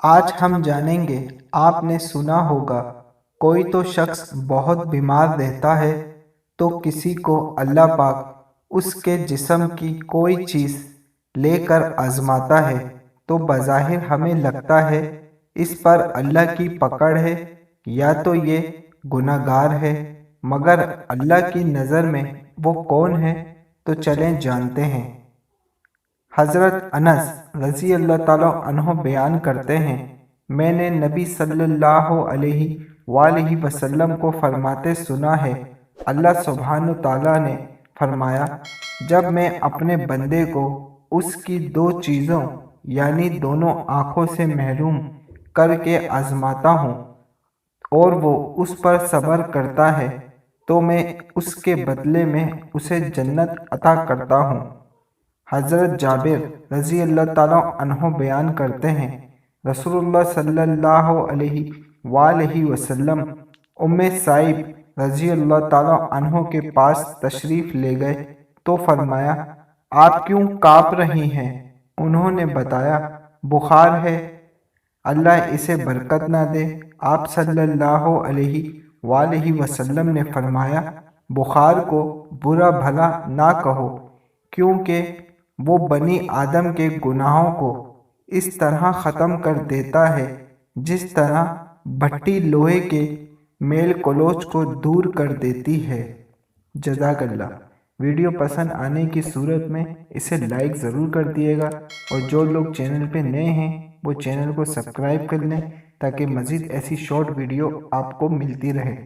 آج ہم جانیں گے، آپ نے سنا ہوگا کوئی تو شخص بہت بیمار رہتا ہے تو کسی کو اللہ پاک اس کے جسم کی کوئی چیز لے کر آزماتا ہے تو بظاہر ہمیں لگتا ہے اس پر اللہ کی پکڑ ہے یا تو یہ گناہ گار ہے، مگر اللہ کی نظر میں وہ کون ہے؟ تو چلیں جانتے ہیں۔ حضرت انس رضی اللہ تعالیٰ عنہ بیان کرتے ہیں، میں نے نبی صلی اللہ علیہ وآلہ وسلم کو فرماتے سنا ہے، اللہ سبحانہ تعالیٰ نے فرمایا، جب میں اپنے بندے کو اس کی دو چیزوں یعنی دونوں آنکھوں سے محروم کر کے آزماتا ہوں اور وہ اس پر صبر کرتا ہے تو میں اس کے بدلے میں اسے جنت عطا کرتا ہوں۔ حضرت جابر رضی اللہ تعالیٰ عنہ بیان کرتے ہیں، رسول اللہ صلی اللہ علیہ وآلہ وسلم ام سائب رضی اللہ تعالیٰ عنہ کے پاس تشریف لے گئے تو فرمایا، آپ کیوں کانپ رہی ہیں؟ انہوں نے بتایا، بخار ہے، اللہ اسے برکت نہ دے۔ آپ صلی اللہ علیہ وآلہ وسلم نے فرمایا، بخار کو برا بھلا نہ کہو، کیونکہ وہ بنی آدم کے گناہوں کو اس طرح ختم کر دیتا ہے جس طرح بھٹی لوہے کے میل کلوچ کو دور کر دیتی ہے۔ جزاک اللہ۔ ویڈیو پسند آنے کی صورت میں اسے لائک ضرور کر دیے گا، اور جو لوگ چینل پہ نئے ہیں وہ چینل کو سبسکرائب کر لیں تاکہ مزید ایسی شارٹ ویڈیو آپ کو ملتی رہے۔